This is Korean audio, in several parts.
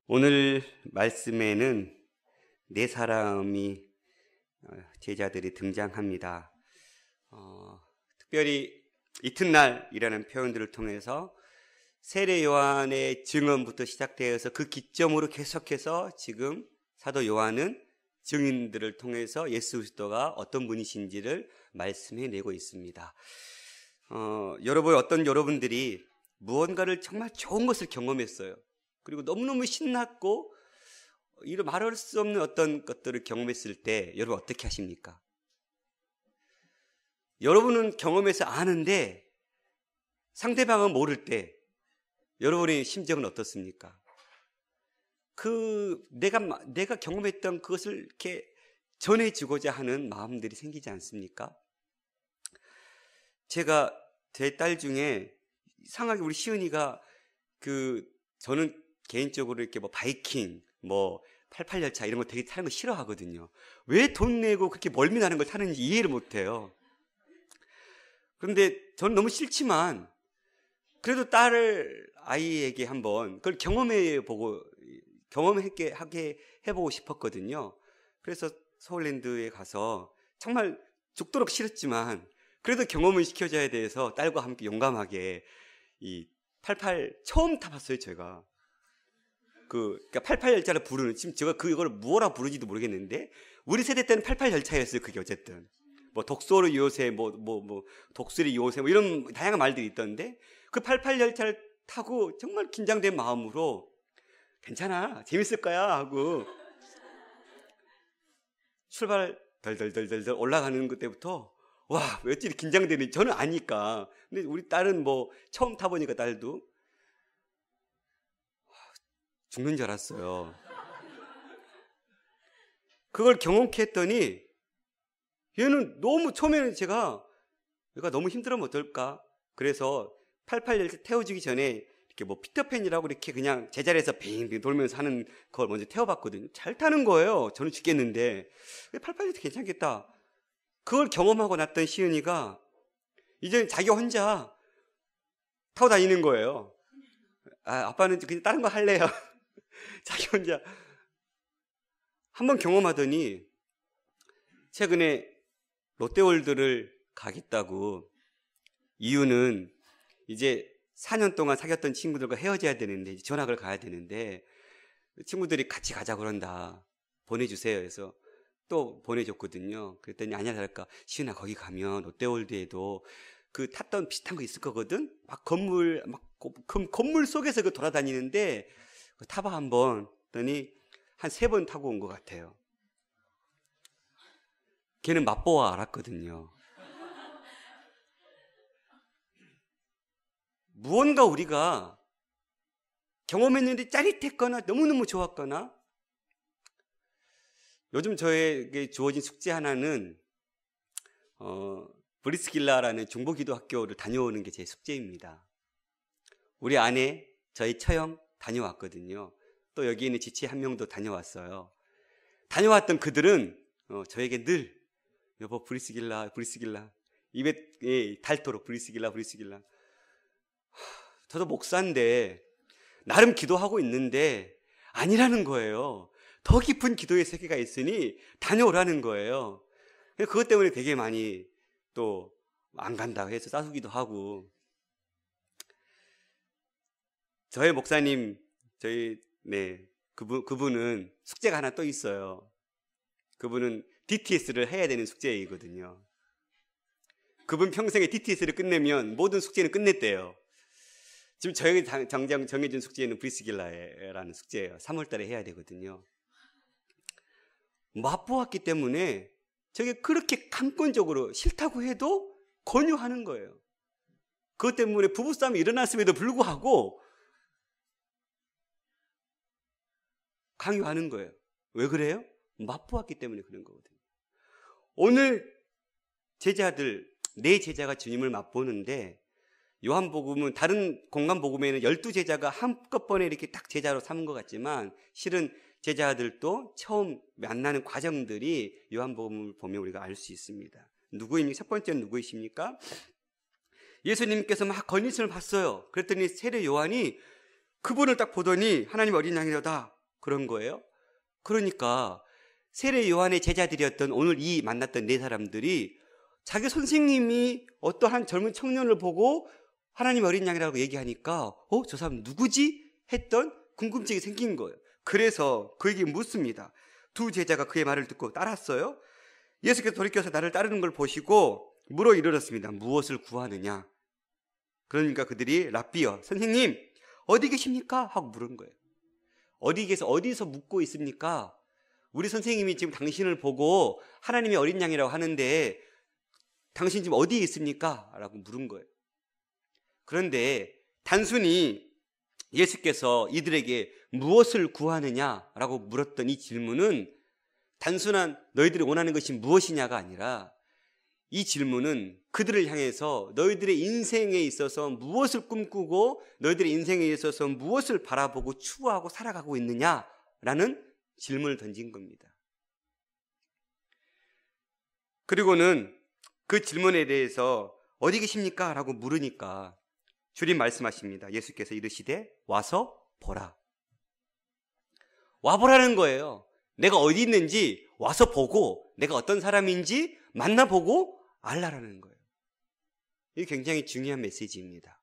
오늘 말씀에는 네 사람이 제자들이 등장합니다. 특별히 이튿날이라는 표현들을 통해서 세례 요한의 증언부터 시작되어서 그 기점으로 계속해서 지금 사도 요한은 증인들을 통해서 예수 그리스도가 어떤 분이신지를 말씀해내고 있습니다. 어떤 여러분들이 무언가를 정말 좋은 것을 경험했어요. 그리고 너무너무 신났고 이루 말할 수 없는 어떤 것들을 경험했을 때 여러분 어떻게 하십니까? 여러분은 경험해서 아는데 상대방은 모를 때 여러분의 심정은 어떻습니까? 내가 경험했던 그것을 이렇게 전해주고자 하는 마음들이 생기지 않습니까? 제가 제 딸 중에 이상하게 우리 시은이가 저는 개인적으로 이렇게 바이킹, 88열차 이런 거 되게 타는 거 싫어하거든요. 왜 돈 내고 그렇게 멀미 나는 걸 타는지 이해를 못 해요. 그런데 저는 너무 싫지만 그래도 아이에게 한번 그걸 하게 해보고 싶었거든요. 그래서 서울랜드에 가서 정말 죽도록 싫었지만 그래도 경험을 시켜줘야 돼서 딸과 함께 용감하게 처음 타봤어요, 제가. 그러니까 88열차를 부르는, 지금 제가 그걸 뭐라 부르지도 모르겠는데, 우리 세대 때는 88열차였어요, 그게 어쨌든. 독소리 요새, 독수리 요새, 이런 다양한 말들이 있던데, 그 88열차를 타고 정말 긴장된 마음으로, 괜찮아, 재밌을 거야, 하고, 출발 덜덜덜덜 올라가는 그때부터, 와, 왜 어찌 긴장되는지 저는 아니까. 근데 우리 딸은 처음 타보니까 딸도, 죽는 줄 알았어요. 그걸 경험케 했더니 얘는 처음에는 얘가 너무 힘들으면 어떨까? 그래서 88열차 태워주기 전에 이렇게 피터팬이라고 이렇게 그냥 제자리에서 빙빙 돌면서 하는 걸 먼저 태워봤거든요. 잘 타는 거예요. 저는 죽겠는데 88열차 괜찮겠다. 그걸 경험하고 났던 시은이가 이제 자기 혼자 타고 다니는 거예요. 아빠는 그냥 다른 거 할래요. 자기 혼자 한번 경험하더니 최근에 롯데월드를 가겠다고. 이유는 이제 4년 동안 사귀었던 친구들과 헤어져야 되는데 전학을 가야 되는데 친구들이 같이 가자 그런다. 보내주세요 해서 또 보내줬거든요. 그랬더니 아니야 다를까, 시은아 거기 가면 롯데월드에도 탔던 비슷한 거 있을 거거든. 건물 속에서 돌아다니는데 타봐 한번 했더니 한 3번 타고 온 것 같아요. 걔는 맛보아 알았거든요. 무언가 우리가 경험했는데 짜릿했거나 너무너무 좋았거나, 요즘 저에게 주어진 숙제 하나는 브리스길라라는 중보기도학교를 다녀오는 게 제 숙제입니다. 우리 아내, 저희 처형 다녀왔거든요. 또 여기 있는 지치 한 명도 다녀왔어요. 다녀왔던 그들은 저에게 늘 여보 브리스길라 입에 닳도록 브리스길라. 저도 목사인데 나름 기도하고 있는데 아니라는 거예요. 더 깊은 기도의 세계가 있으니 다녀오라는 거예요. 그것 때문에 되게 많이 또 안 간다고 해서 싸우기도 하고. 저의 목사님, 그분은 숙제가 하나 또 있어요. 그분은 DTS를 해야 되는 숙제이거든요. 그분 평생에 DTS를 끝내면 모든 숙제는 끝냈대요. 지금 저에게 당장 정해진 숙제는 브리스길라라는 숙제예요. 3월 달에 해야 되거든요. 맛보았기 때문에 저게 그렇게 강권적으로 싫다고 해도 권유하는 거예요. 그것 때문에 부부싸움이 일어났음에도 불구하고 강요하는 거예요. 왜 그래요? 맛보았기 때문에 그런 거거든요. 오늘 제자들, 4제자가 주님을 맛보는데, 요한복음은 다른 공간복음에는 12제자가 한꺼번에 이렇게 딱 제자로 삼은 것 같지만 실은 제자들도 처음 만나는 과정들이 요한복음을 보면 우리가 알 수 있습니다. 첫 번째는 누구이십니까? 예수님께서 막 건인신을 봤어요. 그랬더니 세례 요한이 그분을 딱 보더니 하나님 어린 양이로다. 그런 거예요. 그러니까 세례 요한의 제자들이었던 오늘 이 만났던 네 사람들이 자기 선생님이 어떠한 젊은 청년을 보고 하나님 어린 양이라고 얘기하니까 저 사람 누구지? 했던 궁금증이 생긴 거예요. 그래서 그에게 묻습니다. 두 제자가 그의 말을 듣고 따랐어요. 예수께서 돌이켜서 나를 따르는 걸 보시고 물어 이르렀습니다. 무엇을 구하느냐? 그러니까 그들이 랍비여, 선생님 어디 계십니까? 하고 물은 거예요. 어디서 묻고 있습니까? 우리 선생님이 지금 당신을 보고 하나님의 어린 양이라고 하는데 당신 지금 어디에 있습니까? 라고 물은 거예요. 그런데 단순히 예수께서 이들에게 무엇을 구하느냐라고 물었던 이 질문은 단순한 너희들이 원하는 것이 무엇이냐가 아니라 이 질문은 그들을 향해서 너희들의 인생에 있어서 무엇을 꿈꾸고 너희들의 인생에 있어서 무엇을 바라보고 추구하고 살아가고 있느냐라는 질문을 던진 겁니다. 그리고는 그 질문에 대해서 어디 계십니까? 라고 물으니까 주님 말씀하십니다. 예수께서 이르시되 와서 보라. 와보라는 거예요. 내가 어디 있는지 와서 보고 내가 어떤 사람인지 만나보고 알라라는 거예요. 이게 굉장히 중요한 메시지입니다.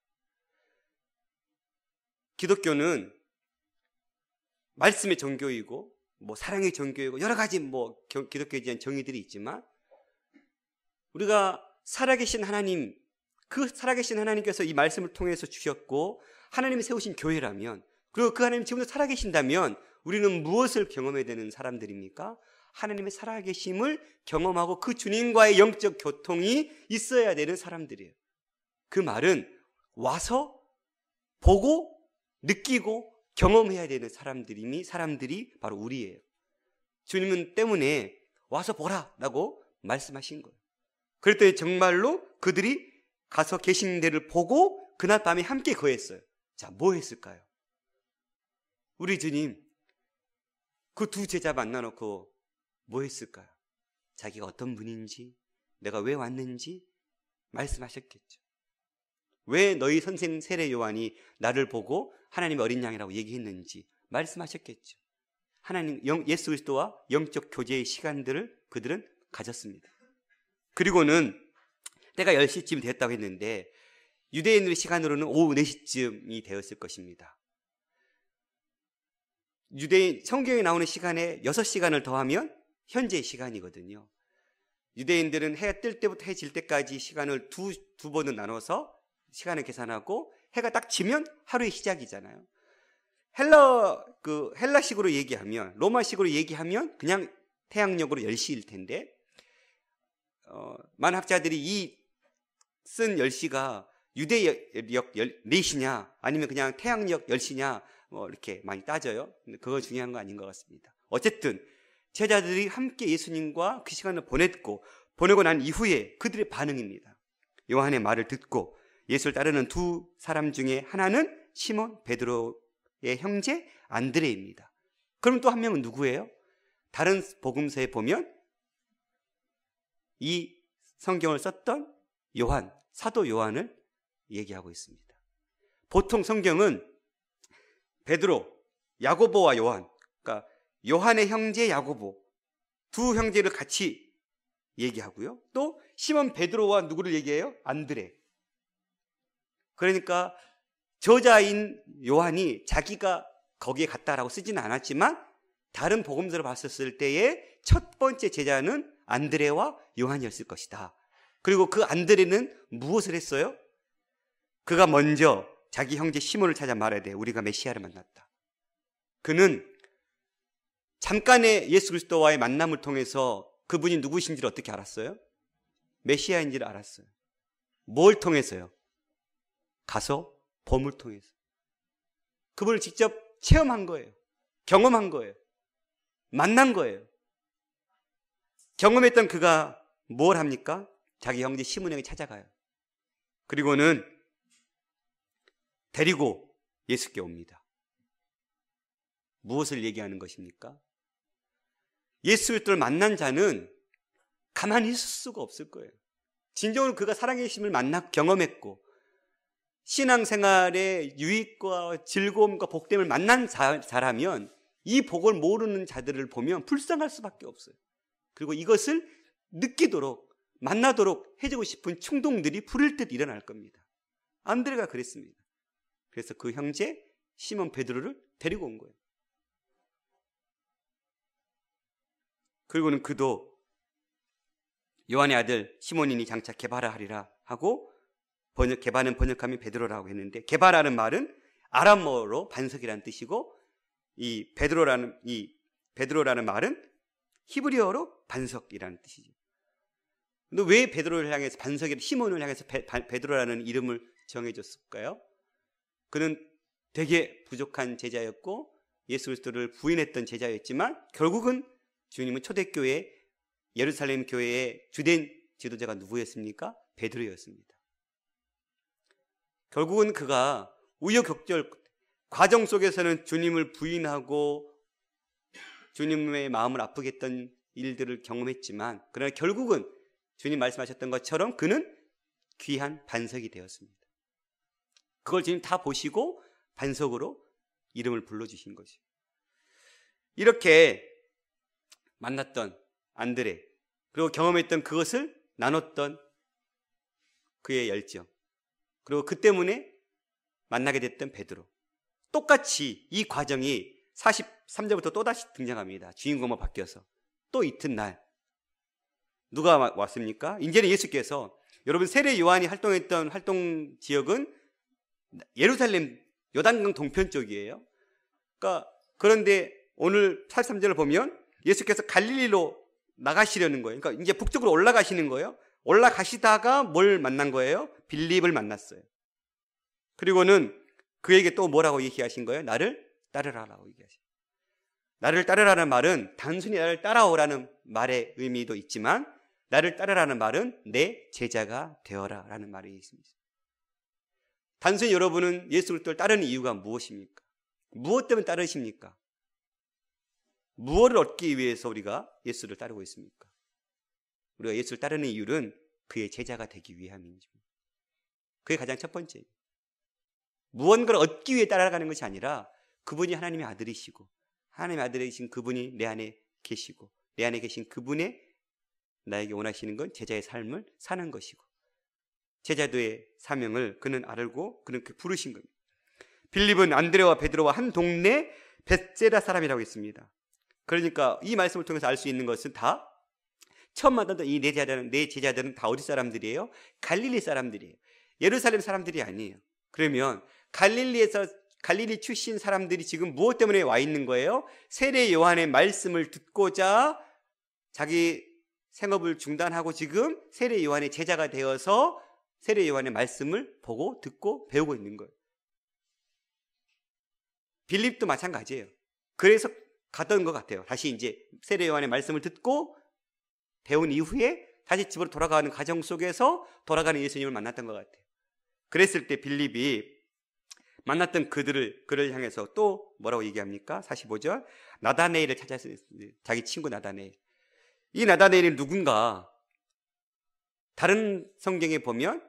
기독교는 말씀의 종교이고 사랑의 종교이고 여러 가지 기독교에 대한 정의들이 있지만 우리가 살아계신 하나님, 그 살아계신 하나님께서 이 말씀을 통해서 주셨고 하나님이 세우신 교회라면 그리고 그 하나님 지금도 살아계신다면 우리는 무엇을 경험해야 되는 사람들입니까? 하나님의 살아계심을 경험하고 그 주님과의 영적 교통이 있어야 되는 사람들이에요. 그 말은 와서 보고 느끼고 경험해야 되는 사람들이 바로 우리예요. 주님은 때문에 와서 보라라고 말씀하신 거예요. 그랬더니 정말로 그들이 가서 계신 데를 보고 그날 밤에 함께 거했어요. 자, 뭐 했을까요? 우리 주님 그 두 제자 만나놓고 뭐 했을까요? 자기가 어떤 분인지 내가 왜 왔는지 말씀하셨겠죠. 왜 너희 선생 세례 요한이 나를 보고 하나님의 어린 양이라고 얘기했는지 말씀하셨겠죠. 하나님 예수 그리스도와 영적 교제의 시간들을 그들은 가졌습니다. 그리고는 때가 10시쯤 됐다고 했는데 유대인들의 시간으로는 오후 4시쯤이 되었을 것입니다. 유대인 성경에 나오는 시간에 6시간을 더하면 현재의 시간이거든요. 유대인들은 해가 뜰 때부터 해 질 때까지 시간을 두 번은 나눠서 시간을 계산하고 해가 딱 지면 하루의 시작이잖아요. 헬라식으로 얘기하면 로마식으로 얘기하면 그냥 태양력으로 10시일 텐데 많은 학자들이 이 쓴 10시가 유대역 4시냐 아니면 그냥 태양력 10시냐 이렇게 많이 따져요. 근데 그거 중요한 거 아닌 것 같습니다. 어쨌든 제자들이 함께 예수님과 그 시간을 보내고 난 이후에 그들의 반응입니다. 요한의 말을 듣고 예수를 따르는 두 사람 중에 하나는 시몬 베드로의 형제 안드레입니다. 그럼 또 한 명은 누구예요? 다른 복음서에 보면 이 성경을 썼던 사도 요한을 얘기하고 있습니다. 보통 성경은 베드로, 야고보와 요한, 그러니까 요한의 형제 야고보 두 형제를 같이 얘기하고요. 또 시몬 베드로와 누구를 얘기해요? 안드레. 그러니까 저자인 요한이 자기가 거기에 갔다라고 쓰지는 않았지만 다른 복음서를 봤었을 때의 첫 번째 제자는 안드레와 요한이었을 것이다. 그리고 그 안드레는 무엇을 했어요? 그가 먼저 자기 형제 시몬을 찾아 말해야 돼. 우리가 메시아를 만났다. 그는 잠깐의 예수 그리스도와의 만남을 통해서 그분이 누구신지를 어떻게 알았어요? 메시아인지를 알았어요. 뭘 통해서요? 가서 봄을 통해서. 그분을 직접 체험한 거예요. 경험한 거예요. 만난 거예요. 경험했던 그가 뭘 합니까? 자기 형제 시몬에게 찾아가요. 그리고는 데리고 예수께 옵니다. 무엇을 얘기하는 것입니까? 예수 그리스도를 만난 자는 가만히 있을 수가 없을 거예요. 진정으로 그가 살아계심을 경험했고 신앙생활의 유익과 즐거움과 복됨을 만난 자라면 이 복을 모르는 자들을 보면 불쌍할 수밖에 없어요. 그리고 이것을 느끼도록, 만나도록 해주고 싶은 충동들이 부를 듯 일어날 겁니다. 안드레가 그랬습니다. 그래서 그 형제 시몬 베드로를 데리고 온 거예요. 그리고는 그도 요한의 아들 시몬이니 장차 게바라 하리라 하고, 게바는 번역하면 베드로라고 했는데, 게바라는 말은 아람어로 반석이라는 뜻이고, 이 베드로라는 말은 히브리어로 반석이라는 뜻이죠. 근데 왜 베드로를 향해서 시몬을 향해서 베드로라는 이름을 정해줬을까요? 그는 되게 부족한 제자였고 예수 그리스도를 부인했던 제자였지만, 결국은 주님은 초대교회 예루살렘 교회의 주된 지도자가 누구였습니까? 베드로였습니다. 결국은 그가 우여곡절 과정 속에서는 주님을 부인하고 주님의 마음을 아프게 했던 일들을 경험했지만, 그러나 결국은 주님 말씀하셨던 것처럼 그는 귀한 반석이 되었습니다. 그걸 주님 다 보시고 반석으로 이름을 불러주신 거죠. 이렇게 만났던 안드레, 그리고 경험했던 그것을 나눴던 그의 열정, 그리고 그 때문에 만나게 됐던 베드로, 똑같이 이 과정이 43절부터 또다시 등장합니다. 주인공만 바뀌어서. 또 이튿날 누가 왔습니까? 이제는 예수께서, 여러분 세례 요한이 활동했던 활동 지역은 예루살렘 요단강 동편 쪽이에요. 그런데 오늘 43절을 보면 예수께서 갈릴리로 나가시려는 거예요. 그러니까 이제 북쪽으로 올라가시는 거예요. 올라가시다가 뭘 만난 거예요? 빌립을 만났어요. 그리고는 그에게 또 뭐라고 얘기하신 거예요? 나를 따르라라고 얘기하신 거예요. 나를 따르라는 말은 단순히 나를 따라오라는 말의 의미도 있지만, 나를 따르라는 말은 내 제자가 되어라라는 말이 있습니다. 단순히 여러분은 예수 그리스도를 따르는 이유가 무엇입니까? 무엇 때문에 따르십니까? 무엇을 얻기 위해서 우리가 예수를 따르고 있습니까? 우리가 예수를 따르는 이유는 그의 제자가 되기 위함입니다. 그게 가장 첫 번째예요. 무언가를 얻기 위해 따라가는 것이 아니라 그분이 하나님의 아들이시고, 하나님의 아들이신 그분이 내 안에 계시고, 내 안에 계신 그분의 나에게 원하시는 건 제자의 삶을 사는 것이고, 제자도의 사명을 그는 알고 그는 부르신 겁니다. 빌립은 안드레와 베드로와 한 동네 벳세다 사람이라고 했습니다. 그러니까 이 말씀을 통해서 알 수 있는 것은 다 처음 만났던 이 네 제자들은 다 어디 사람들이에요? 갈릴리 사람들이에요. 예루살렘 사람들이 아니에요. 그러면 갈릴리 출신 사람들이 지금 무엇 때문에 와 있는 거예요? 세례 요한의 말씀을 듣고자 자기 생업을 중단하고 지금 세례 요한의 제자가 되어서 세례 요한의 말씀을 보고 듣고 배우고 있는 거예요. 빌립도 마찬가지예요. 그래서 갔던 것 같아요. 다시 이제 세례 요한의 말씀을 듣고 배운 이후에 다시 집으로 돌아가는 과정 속에서 돌아가는 예수님을 만났던 것 같아요. 그랬을 때 빌립이 만났던 그를 향해서 또 뭐라고 얘기합니까? 45절, 나다네엘을 찾았어요. 자기 친구 나다네엘. 이 나다네엘은 누군가? 다른 성경에 보면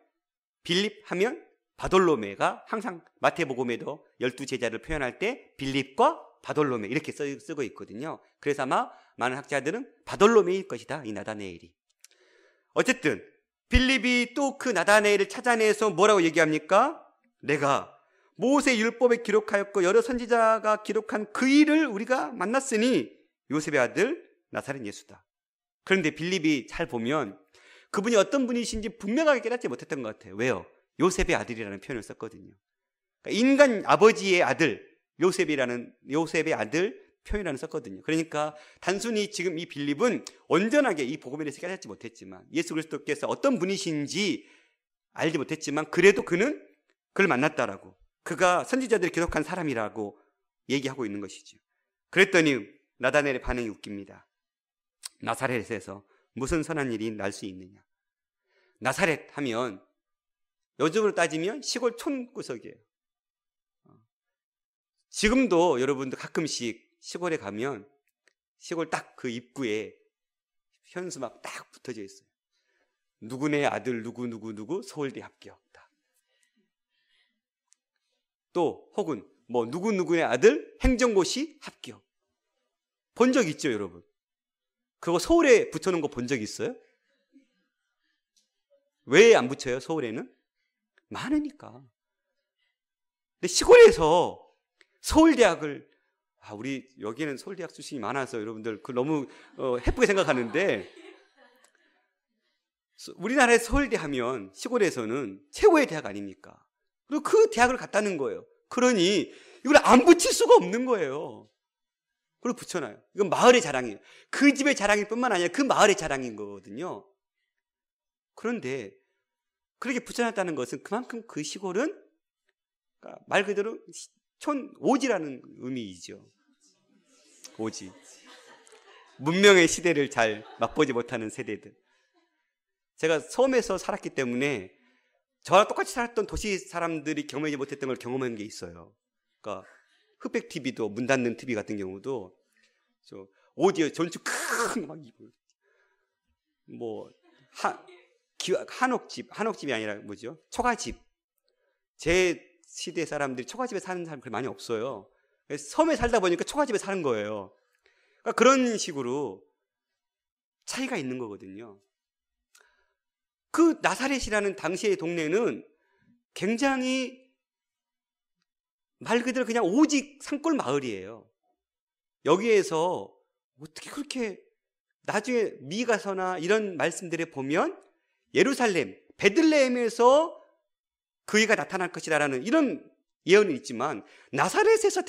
빌립 하면 바돌로메가, 항상 마태복음에도 12제자를 표현할 때 빌립과 바돌로메 이렇게 쓰고 있거든요. 그래서 아마 많은 학자들은 바돌로메일 것이다, 이 나다네엘이. 어쨌든 빌립이 또 그 나다네엘을 찾아내서 뭐라고 얘기합니까? 내가 모세 율법에 기록하였고 여러 선지자가 기록한 그 일을 우리가 만났으니 요셉의 아들 나사렛 예수다. 그런데 빌립이 잘 보면 그분이 어떤 분이신지 분명하게 깨닫지 못했던 것 같아요. 왜요? 요셉의 아들이라는 표현을 썼거든요. 그러니까 인간 아버지의 아들, 요셉의 아들 표현을 썼거든요. 그러니까 단순히 지금 이 빌립은 온전하게 이 복음에 대해서 깨닫지 못했지만, 예수 그리스도께서 어떤 분이신지 알지 못했지만, 그래도 그는 그를 만났다라고, 그가 선지자들이 기록한 사람이라고 얘기하고 있는 것이죠. 그랬더니 나다넬의 반응이 웃깁니다. 나사렛에서 무슨 선한 일이 날 수 있느냐. 나사렛 하면 요즘으로 따지면 시골 촌구석이에요. 지금도 여러분들 가끔씩 시골에 가면 시골 딱 그 입구에 현수 막 딱 붙어져 있어요. 누구네 아들 누구 서울대 합격다. 또 혹은 뭐 누구누구의 아들 행정고시 합격. 본 적 있죠, 여러분? 그거 서울에 붙여놓은 거 본 적 있어요? 왜 안 붙여요, 서울에는? 많으니까. 근데 시골에서 서울대학을, 우리 여기는 서울대학 출신이 많아서 여러분들 그 너무 해프게 생각하는데, 우리나라의 서울대 하면 시골에서는 최고의 대학 아닙니까? 그리고 그 대학을 갔다는 거예요. 그러니 이걸 안 붙일 수가 없는 거예요. 그리고 붙여놔요. 이건 마을의 자랑이에요. 그 집의 자랑일 뿐만 아니라 그 마을의 자랑인 거거든요. 그런데 그렇게 붙여놨다는 것은 그만큼 그 시골은 말 그대로 오지라는 의미이죠. 오지. 문명의 시대를 잘 맛보지 못하는 세대들. 제가 섬에서 살았기 때문에 저와 똑같이 살았던 도시 사람들이 경험하지 못했던 걸 경험한 게 있어요. 그러니까 흑백 TV도 문 닫는 TV 같은 경우도 오디오 전주 큰 막 뭐 한옥집이 아니라 뭐죠? 초가집. 제 시대 사람들이 초가집에 사는 사람들이 많이 없어요. 섬에 살다 보니까 초가집에 사는 거예요. 그러니까 그런 식으로 차이가 있는 거거든요. 그 나사렛이라는 당시의 동네는 굉장히 말 그대로 그냥 오직 산골 마을이에요. 여기에서 어떻게 그렇게 나중에 미가서나 이런 말씀들에 보면 예루살렘, 베들레헴에서 그 애가 나타날 것이다라는 이런 예언이 있지만 나사렛에서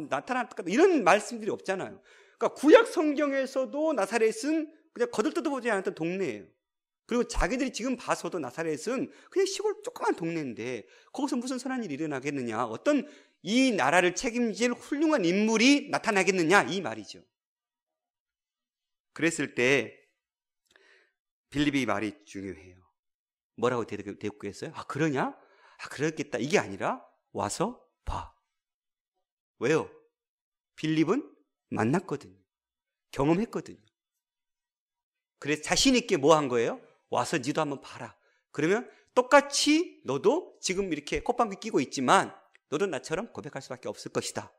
나타날 것 이런 말씀들이 없잖아요. 그러니까 구약 성경에서도 나사렛은 그냥 거들떠도 보지 않았던 동네예요. 그리고 자기들이 지금 봐서도 나사렛은 그냥 시골 조그만 동네인데 거기서 무슨 선한 일이 일어나겠느냐, 어떤 이 나라를 책임질 훌륭한 인물이 나타나겠느냐, 이 말이죠. 그랬을 때 빌립이 말이 중요해요. 뭐라고 대꾸했어요? 그러냐? 그렇겠다. 이게 아니라 와서 봐. 왜요? 빌립은 만났거든요. 경험했거든요. 그래서 자신 있게 뭐 한 거예요? 와서 니도 한번 봐라. 그러면 똑같이 너도 지금 이렇게 콧방귀 끼고 있지만 너도 나처럼 고백할 수밖에 없을 것이다.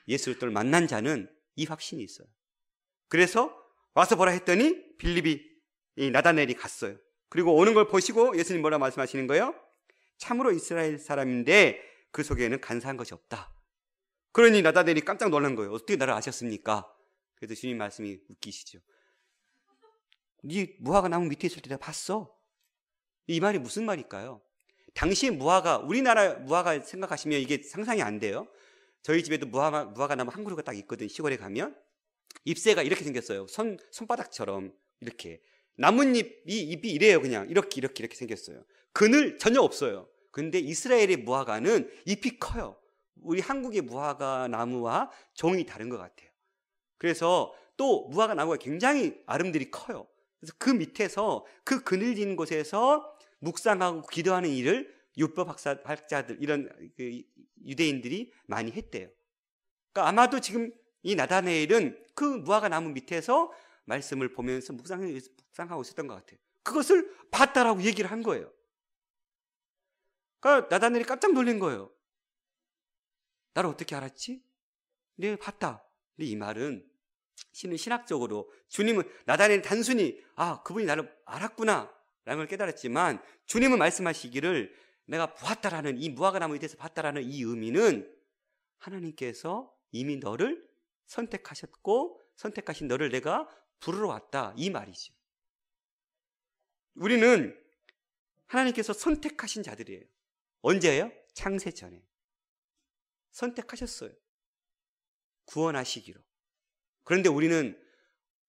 예수 그리스도를 만난 자는 이 확신이 있어요. 그래서 와서 보라 했더니 빌립이 이 나다넬이 갔어요. 그리고 오는 걸 보시고 예수님 뭐라 말씀하시는 거예요? 참으로 이스라엘 사람인데 그 속에는 간사한 것이 없다. 그러니 나다넬이 깜짝 놀란 거예요. 어떻게 나를 아셨습니까? 그래서 주님 말씀이 웃기시죠. 네 무화과 나무 밑에 있을 때 내가 봤어. 이 말이 무슨 말일까요? 당시에 무화과, 우리나라 무화과 생각하시면 이게 상상이 안 돼요. 저희 집에도 무화과 나무 한 그루가 딱 있거든. 시골에 가면 잎새가 이렇게 생겼어요. 손바닥처럼 이렇게. 잎이 이래요. 그냥 이렇게 생겼어요. 그늘 전혀 없어요. 근데 이스라엘의 무화과는 잎이 커요. 우리 한국의 무화과 나무와 종이 다른 것 같아요. 그래서 또 무화과 나무가 굉장히 아름들이 커요. 그래서 그 밑에서 그 그늘진 곳에서 묵상하고 기도하는 일을 율법 학자들 이런 유대인들이 많이 했대요. 그러니까 아마도 지금 이 나다네엘은 그 무화과 나무 밑에서 말씀을 보면서 묵상하고 있었던 것 같아요. 그것을 봤다라고 얘기를 한 거예요. 그러니까 나다네엘이 깜짝 놀란 거예요. 나를 어떻게 알았지? 네, 봤다. 근데 이 말은 신학적으로 주님은 나다네엘이 단순히 그분이 나를 알았구나 라는 걸 깨달았지만 주님은 말씀하시기를 내가 보았다라는 이 무화과 나무에 대해서 봤다라는 이 의미는 하나님께서 이미 너를 선택하셨고 선택하신 너를 내가 부르러 왔다 이 말이죠. 우리는 하나님께서 선택하신 자들이에요. 언제예요? 창세 전에 선택하셨어요. 구원하시기로. 그런데 우리는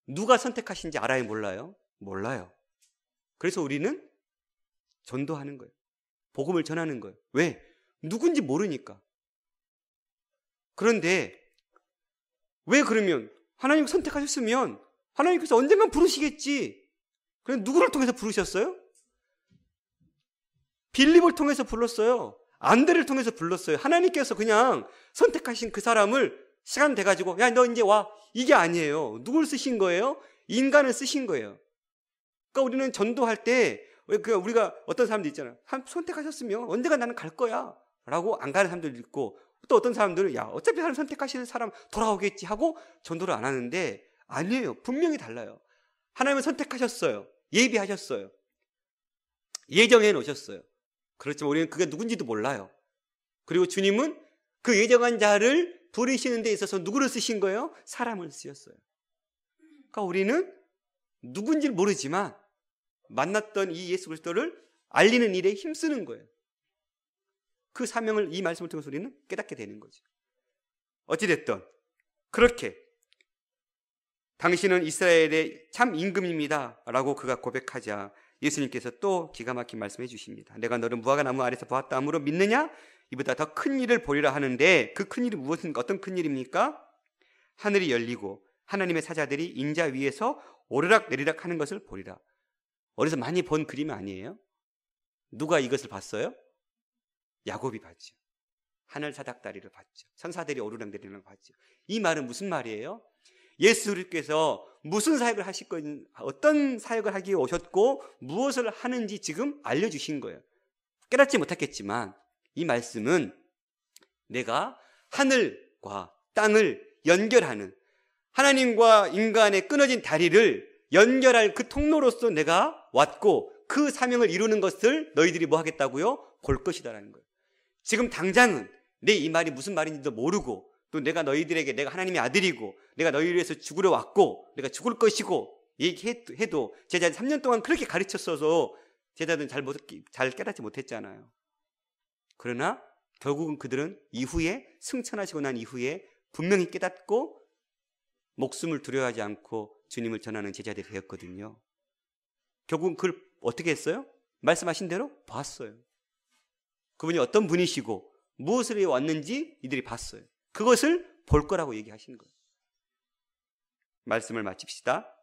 누가 선택하신지 알아요? 몰라요? 몰라요. 그래서 우리는 전도하는 거예요. 복음을 전하는 거예요. 왜? 누군지 모르니까. 그런데 왜 그러면 하나님 선택하셨으면 하나님께서 언젠간 부르시겠지. 그럼 누구를 통해서 부르셨어요? 빌립을 통해서 불렀어요. 안드레를 통해서 불렀어요. 하나님께서 그냥 선택하신 그 사람을 시간 돼가지고 야 너 이제 와 이게 아니에요. 누굴 쓰신 거예요? 인간을 쓰신 거예요. 그러니까 우리는 전도할 때 우리가 어떤 사람들 있잖아요. 선택하셨으면 언젠가 나는 갈 거야 라고 안 가는 사람들도 있고 또 어떤 사람들은 야, 어차피 하나님 선택하시는 사람 돌아오겠지 하고 전도를 안 하는데 아니에요. 분명히 달라요. 하나님은 선택하셨어요. 예비하셨어요. 예정해 놓으셨어요. 그렇지만 우리는 그게 누군지도 몰라요. 그리고 주님은 그 예정한 자를 부르시는 데 있어서 누구를 쓰신 거예요? 사람을 쓰셨어요. 그러니까 우리는 누군지를 모르지만 만났던 이 예수 그리스도를 알리는 일에 힘쓰는 거예요. 그 사명을 이 말씀을 통해서 우리는 깨닫게 되는 거죠. 어찌됐든 그렇게 당신은 이스라엘의 참 임금입니다 라고 그가 고백하자 예수님께서 또 기가 막힌 말씀해 주십니다. 내가 너를 무화과 나무 아래서 보았다 함으로 믿느냐? 이보다 더 큰 일을 보리라 하는데 그 큰 일이 무엇입니까? 어떤 큰 일입니까? 하늘이 열리고 하나님의 사자들이 인자 위에서 오르락 내리락 하는 것을 보리라. 어디서 많이 본 그림 아니에요? 누가 이것을 봤어요? 야곱이 봤죠. 하늘 사닥다리를 봤죠. 천사들이 오르락 내리락 봤죠. 이 말은 무슨 말이에요? 예수 그리스도께서 무슨 사역을 하실 건지, 어떤 사역을 하기 위해 오셨고 무엇을 하는지 지금 알려주신 거예요. 깨닫지 못했겠지만 이 말씀은 내가 하늘과 땅을 연결하는, 하나님과 인간의 끊어진 다리를 연결할 그 통로로서 내가 왔고 그 사명을 이루는 것을 너희들이 뭐 하겠다고요? 볼 것이다라는 거예요. 지금 당장은 내 이 말이 무슨 말인지도 모르고 또 내가 너희들에게 내가 하나님의 아들이고 내가 너희를 위해서 죽으러 왔고 내가 죽을 것이고 얘기해도 제자들 3년 동안 그렇게 가르쳤어도 제자들은 잘 깨닫지 못했잖아요. 그러나 결국은 그들은 이후에 승천하시고 난 이후에 분명히 깨닫고 목숨을 두려워하지 않고 주님을 전하는 제자들이 되었거든요. 결국은 그걸 어떻게 했어요? 말씀하신 대로 봤어요. 그분이 어떤 분이시고 무엇을 위해 왔는지 이들이 봤어요. 그것을 볼 거라고 얘기하신 거예요. 말씀을 마칩시다.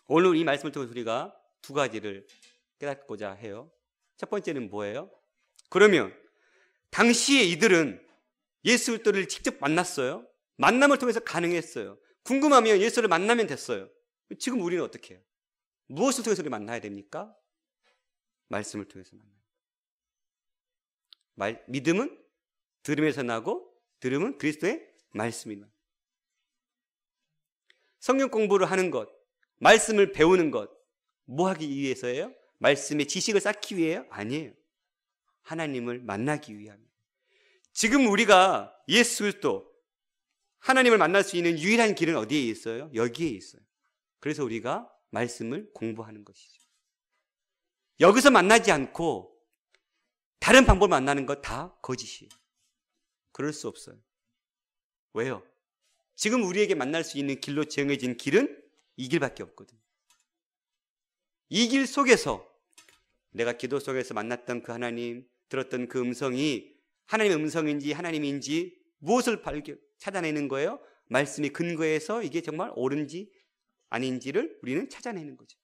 오늘 이 말씀을 통해서 우리가 두 가지를 깨닫고자 해요. 첫 번째는 뭐예요? 그러면 당시에 이들은 예수 그리스도를 직접 만났어요. 만남을 통해서 가능했어요. 궁금하면 예수를 만나면 됐어요. 지금 우리는 어떻게 해요? 무엇을 통해서 우리 만나야 됩니까? 말씀을 통해서 만나요. 믿음은 들음에서 나고 들음은 그리스도의 말씀입니다. 성경 공부를 하는 것, 말씀을 배우는 것, 뭐 하기 위해서예요? 말씀의 지식을 쌓기 위해요? 아니에요. 하나님을 만나기 위함이에요. 지금 우리가 예수 그리스도 하나님을 만날 수 있는 유일한 길은 어디에 있어요? 여기에 있어요. 그래서 우리가 말씀을 공부하는 것이죠. 여기서 만나지 않고 다른 방법을 만나는 것 다 거짓이에요. 그럴 수 없어요. 왜요? 지금 우리에게 만날 수 있는 길로 정해진 길은 이 길밖에 없거든요. 이 길 속에서 내가 기도 속에서 만났던 그 하나님, 들었던 그 음성이 하나님의 음성인지 하나님인지 무엇을 찾아내는 거예요? 말씀이 근거해서 이게 정말 옳은지 아닌지를 우리는 찾아내는 거죠.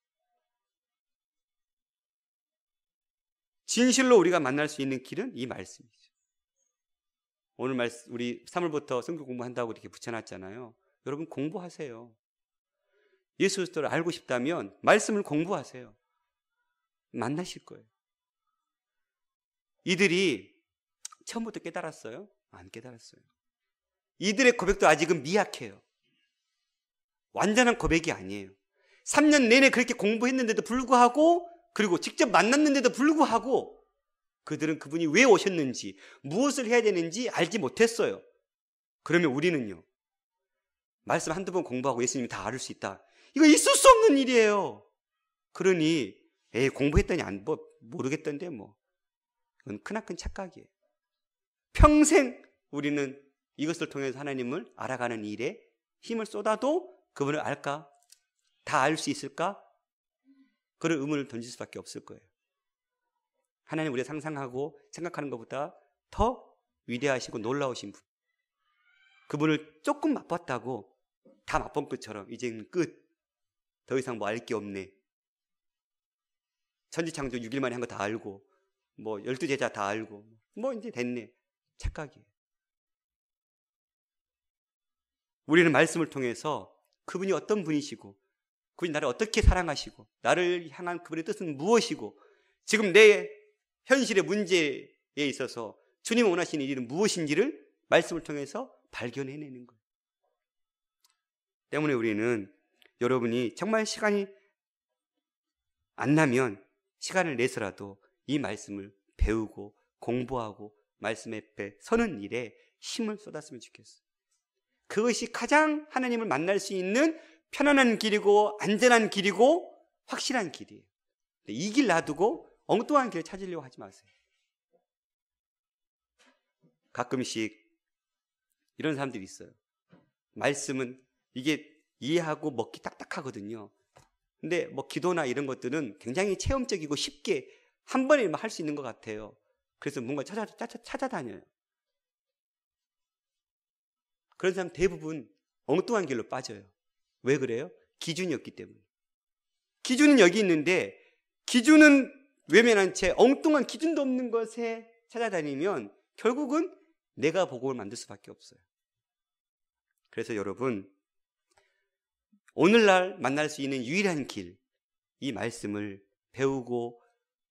진실로 우리가 만날 수 있는 길은 이 말씀이죠. 오늘 우리 3월부터 성경 공부한다고 이렇게 붙여놨잖아요. 여러분 공부하세요. 예수 그리스도를 알고 싶다면 말씀을 공부하세요. 만나실 거예요. 이들이 처음부터 깨달았어요? 안 깨달았어요. 이들의 고백도 아직은 미약해요. 완전한 고백이 아니에요. 3년 내내 그렇게 공부했는데도 불구하고, 그리고 직접 만났는데도 불구하고 그들은 그분이 왜 오셨는지, 무엇을 해야 되는지 알지 못했어요. 그러면 우리는요, 말씀 한두 번 공부하고 예수님이 다 알을 수 있다, 이거 있을 수 없는 일이에요. 그러니 공부했더니 모르겠던데 이건 크나큰 착각이에요. 평생 우리는 이것을 통해서 하나님을 알아가는 일에 힘을 쏟아도 그분을 알까? 다 알 수 있을까? 그런 의문을 던질 수밖에 없을 거예요. 하나님 우리가 상상하고 생각하는 것보다 더 위대하시고 놀라우신 분, 그분을 조금 맛봤다고 다 맛본 것처럼 이제는 끝, 더 이상 알 게 없네, 천지창조 6일 만에 한 거 다 알고 12제자 다 알고 이제 됐네, 착각이에요. 우리는 말씀을 통해서 그분이 어떤 분이시고 그분이 나를 어떻게 사랑하시고 나를 향한 그분의 뜻은 무엇이고 지금 내 현실의 문제에 있어서 주님 원하시는 일은 무엇인지를 말씀을 통해서 발견해내는 거예요. 때문에 우리는 여러분이 정말 시간이 안 나면 시간을 내서라도 이 말씀을 배우고 공부하고 말씀 앞에 서는 일에 힘을 쏟았으면 좋겠어요. 그것이 가장 하나님을 만날 수 있는 편안한 길이고 안전한 길이고 확실한 길이에요. 이 길 놔두고 엉뚱한 길을 찾으려고 하지 마세요. 가끔씩 이런 사람들이 있어요. 말씀은 이게 이해하고 먹기 딱딱하거든요. 근데 뭐 기도나 이런 것들은 굉장히 체험적이고 쉽게 한 번에 할 수 있는 것 같아요. 그래서 뭔가 찾아다녀요. 그런 사람 대부분 엉뚱한 길로 빠져요. 왜 그래요? 기준이 없기 때문에. 기준은 여기 있는데 기준은 외면한 채 엉뚱한 기준도 없는 것에 찾아다니면 결국은 내가 복음을 만들 수밖에 없어요. 그래서 여러분, 오늘날 만날 수 있는 유일한 길, 이 말씀을 배우고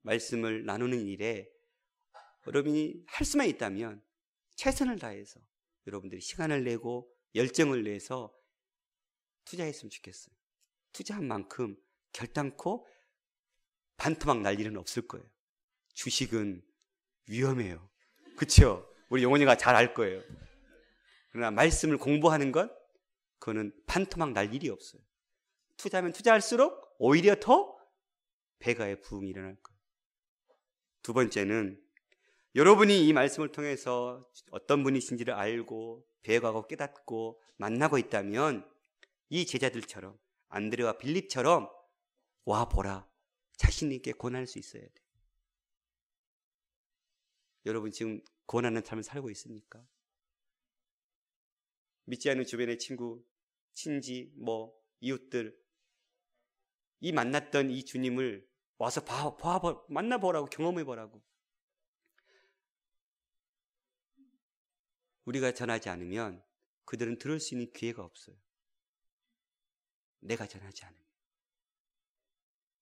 말씀을 나누는 일에 여러분이 할 수만 있다면 최선을 다해서 여러분들이 시간을 내고 열정을 내서 투자했으면 좋겠어요. 투자한 만큼 결단코 반토막 날 일은 없을 거예요. 주식은 위험해요. 그렇죠? 우리 영혼이가 잘 알 거예요. 그러나 말씀을 공부하는 것, 그거는 반토막 날 일이 없어요. 투자하면 투자할수록 오히려 더 배가의 부흥이 일어날 거예요. 두 번째는 여러분이 이 말씀을 통해서 어떤 분이신지를 알고 배워가고 깨닫고 만나고 있다면 이 제자들처럼 안드레와 빌립처럼 와 보라 자신 있게 권할 수 있어야 돼요. 여러분 지금 권하는 삶을 살고 있습니까? 믿지 않는 주변의 친구, 친지, 이웃들 이 만났던 이 주님을 와서 만나보라고 경험해보라고. 우리가 전하지 않으면 그들은 들을 수 있는 기회가 없어요. 내가 전하지 않으면.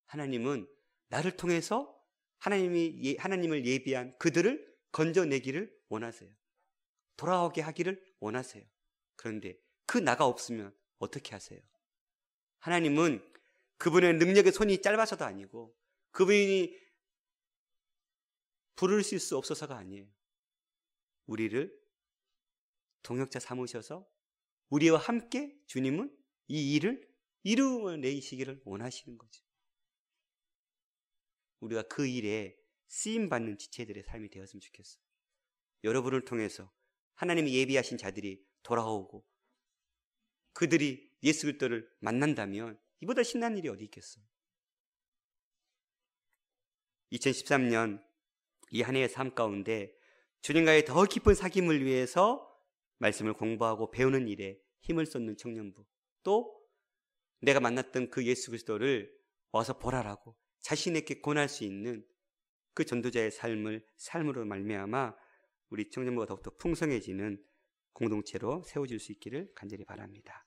하나님은 나를 통해서 하나님을 예비한 그들을 건져내기를 원하세요. 돌아오게 하기를 원하세요. 그런데 그 나가 없으면 어떻게 하세요? 하나님은 그분의 능력의 손이 짧아서도 아니고 그분이 부르실 수 없어서가 아니에요. 우리를 동역자 삼으셔서 우리와 함께 주님은 이 일을 이루어내시기를 원하시는 거죠. 우리가 그 일에 쓰임받는 지체들의 삶이 되었으면 좋겠어요. 여러분을 통해서 하나님이 예비하신 자들이 돌아오고 그들이 예수 그리스도를 만난다면 이보다 신난 일이 어디 있겠어요? 2013년 이 한 해의 삶 가운데 주님과의 더 깊은 사귐을 위해서 말씀을 공부하고 배우는 일에 힘을 쏟는 청년부, 또 내가 만났던 그 예수 그리스도를 와서 보라라고 자신 있게 권할 수 있는 그 전도자의 삶으로 말미암아 우리 청년부가 더욱더 풍성해지는 공동체로 세워질 수 있기를 간절히 바랍니다.